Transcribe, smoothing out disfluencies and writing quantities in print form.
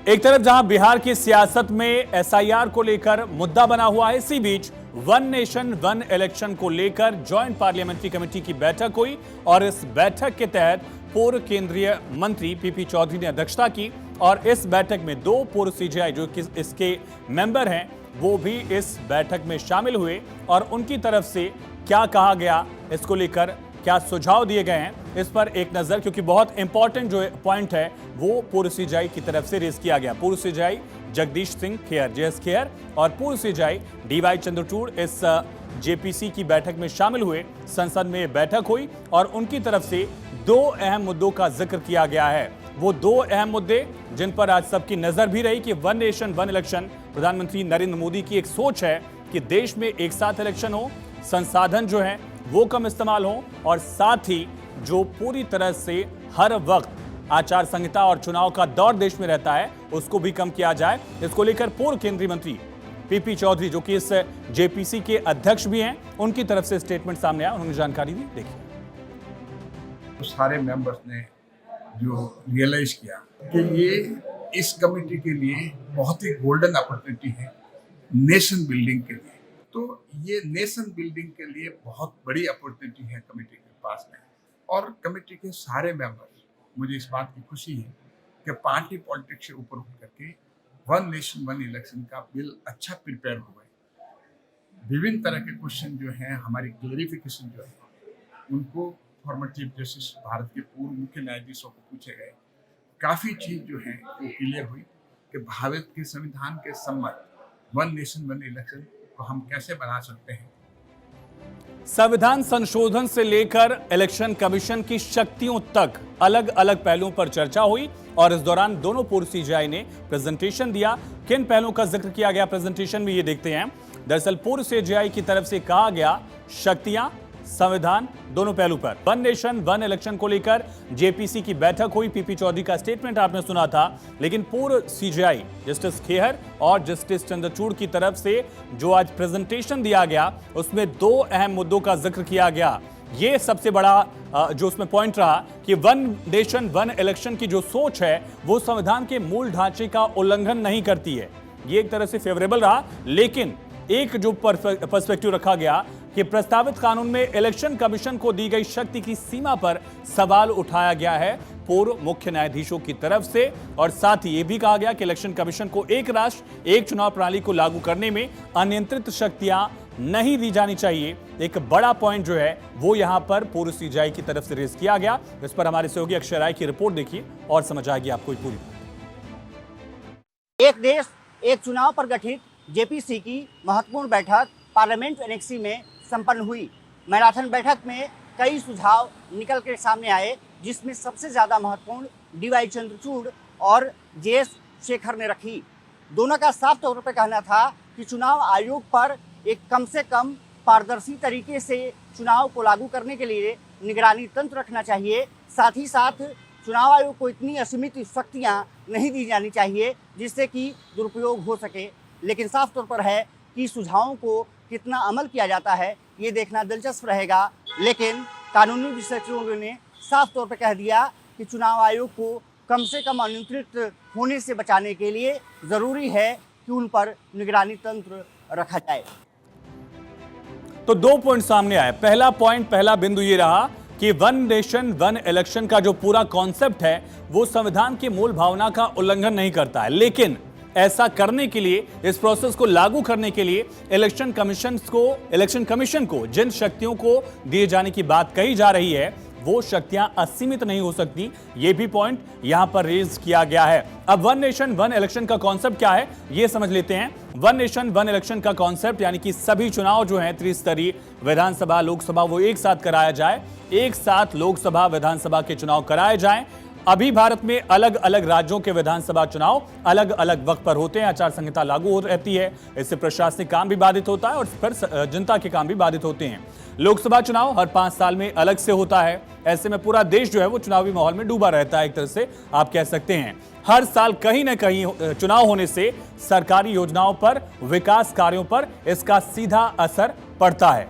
एक तरफ जहां बिहार की सियासत में एसआईआर को लेकर मुद्दा बना हुआ है, इसी बीच वन नेशन वन इलेक्शन को लेकर ज्वाइंट पार्लियामेंट्री कमेटी की बैठक हुई और इस बैठक के तहत पूर्व केंद्रीय मंत्री पीपी चौधरी ने अध्यक्षता की और इस बैठक में दो पूर्व सीजेआई जो कि इसके मेंबर हैं वो भी इस बैठक में शामिल हुए और उनकी तरफ से क्या कहा गया, इसको लेकर क्या सुझाव दिए गए हैं, इस पर एक नजर, क्योंकि बहुत इंपॉर्टेंट जो पॉइंट है वो पूर्व सीजेआई की तरफ से रेज किया गया। पूर्व सीजेआई जगदीश सिंह खेर जेएस खेर और पूर्व सीजेआई डीवाई चंद्रचूड़ इस जेपीसी की बैठक में शामिल हुए। संसद में बैठक हुई और उनकी तरफ से दो अहम मुद्दों का जिक्र किया गया है। वो दो अहम मुद्दे जिन पर आज सबकी नजर भी रही कि वन नेशन वन इलेक्शन प्रधानमंत्री नरेंद्र मोदी की एक सोच है कि देश में एक साथ इलेक्शन हो, संसाधन जो है वो कम इस्तेमाल हो और साथ ही जो पूरी तरह से हर वक्त आचार संहिता और चुनाव का दौर देश में रहता है उसको भी कम किया जाए। इसको लेकर पूर्व केंद्रीय मंत्री पीपी चौधरी जो कि इस जेपीसी के अध्यक्ष भी हैं, उनकी तरफ से स्टेटमेंट सामने आया, उन्होंने जानकारी दी। देखिए, तो सारे मेंबर्स ने जो रियलाइज किया कि ये इस कमेटी के लिए बहुत ही गोल्डन अपॉर्चुनिटी है नेशन बिल्डिंग के लिए। तो ये नेशन बिल्डिंग के लिए बहुत बड़ी अपॉर्चुनिटी है कमेटी के पास में और कमेटी के सारे मेंबर्स, मुझे इस बात की खुशी है कि पार्टी पॉलिटिक्स से ऊपर उठ करके वन नेशन वन इलेक्शन का बिल अच्छा प्रिपेयर हो गए। विभिन्न तरह के क्वेश्चन जो हैं, हमारी क्लेरिफिकेशन जो है उनको फॉर्मर चीफ जस्टिस भारत के पूर्व मुख्य न्यायाधीशों को पूछे गए। काफ़ी चीज़ जो है वो क्लियर हुई कि भारत के संविधान के सम्मत वन नेशन वन इलेक्शन को हम कैसे बना सकते हैं। संविधान संशोधन से लेकर इलेक्शन कमीशन की शक्तियों तक अलग अलग पहलुओं पर चर्चा हुई और इस दौरान दोनों पूर्व सीजेआई ने प्रेजेंटेशन दिया। किन पहलुओं का जिक्र किया गया प्रेजेंटेशन में, ये देखते हैं। दरअसल पूर्व सीजेआई की तरफ से कहा गया शक्तियां संविधान दोनों पहलू पर वन नेशन वन इलेक्शन को लेकर जेपीसी की बैठक हुई। पीपी चौधरी का स्टेटमेंट आपने सुना था, लेकिन पूर्व सीजेआई जस्टिस खेहर और जस्टिस चंद्रचूड़ की तरफ से जो आज प्रेजेंटेशन दिया गया उसमें दो अहम मुद्दों का जिक्र किया गया। ये सबसे बड़ा जो उसमें पॉइंट रहा कि वन नेशन वन इलेक्शन की जो सोच है वो संविधान के मूल ढांचे का उल्लंघन नहीं करती है। ये एक तरह से फेवरेबल रहा, लेकिन एक जो पर्सपेक्टिव रखा गया कि प्रस्तावित कानून में इलेक्शन कमीशन को दी गई शक्ति की सीमा पर सवाल उठाया गया है पूर्व मुख्य न्यायाधीशों की तरफ से और साथ ही यह भी कहा गया कि इलेक्शन कमीशन को एक राष्ट्र एक चुनाव प्रणाली को लागू करने में अनियंत्रित शक्तियां नहीं दी जानी चाहिए। एक बड़ा पॉइंट जो है वो यहां पर पूर्व सीजेआई की तरफ से रेज किया गया। इस पर हमारे सहयोगी अक्षय राय की रिपोर्ट देखिए और समझ आएगी आपको पूरी। एक देश एक चुनाव पर गठित जेपीसी की महत्वपूर्ण बैठक पार्लियामेंट एनेक्सी में संपन्न हुई। मैराथन बैठक में कई सुझाव निकल के सामने आए, जिसमें सबसे ज़्यादा महत्वपूर्ण डीवाई चंद्रचूड़ और जेएस शेखर ने रखी। दोनों का साफ तौर पर कहना था कि चुनाव आयोग पर एक कम से कम पारदर्शी तरीके से चुनाव को लागू करने के लिए निगरानी तंत्र रखना चाहिए। साथ ही साथ चुनाव आयोग को इतनी असीमित शक्तियाँ नहीं दी जानी चाहिए जिससे कि दुरुपयोग हो सके। लेकिन साफ तौर पर है कि सुझावों को कितना अमल किया जाता है ये देखना दिलचस्प रहेगा। लेकिन कानूनी विशेषज्ञों ने साफ तौर पर कह दिया कि चुनाव आयोग को कम से कम अनियंत्रित होने से बचाने के लिए ज़रूरी है कि उन पर निगरानी तंत्र रखा जाए। तो दो पॉइंट सामने आए। पहला बिंदु ये रहा कि वन नेशन वन इलेक्शन का जो पूरा कॉन्सेप्ट है वो संविधान की मूल भावना का उल्लंघन नहीं करता है, लेकिन ऐसा करने के लिए, इस प्रोसेस को लागू करने के लिए इलेक्शन कमीशन को जिन शक्तियों को दिए जाने की बात कही जा रही है वो शक्तियां असीमित नहीं हो सकती। यह भी पॉइंट यहां पर रेज किया गया है। अब वन नेशन वन इलेक्शन का कॉन्सेप्ट क्या है यह समझ लेते हैं। वन नेशन वन इलेक्शन का कॉन्सेप्ट यानी कि सभी चुनाव जो हैं त्रिस्तरीय विधानसभा लोकसभा वो एक साथ कराया जाए, एक साथ लोकसभा विधानसभा के चुनाव कराए जाएं। अभी भारत में अलग अलग राज्यों के विधानसभा चुनाव अलग अलग वक्त पर होते हैं, आचार संहिता लागू हो रहती है, इससे प्रशासनिक काम भी बाधित होता है और फिर जनता के काम भी बाधित होते हैं। लोकसभा चुनाव हर 5 साल में अलग से होता है, ऐसे में पूरा देश जो है वो चुनावी माहौल में डूबा रहता है, एक तरह से आप कह सकते हैं। हर साल कहीं ना कहीं चुनाव होने से सरकारी योजनाओं पर, विकास कार्यों पर इसका सीधा असर पड़ता है।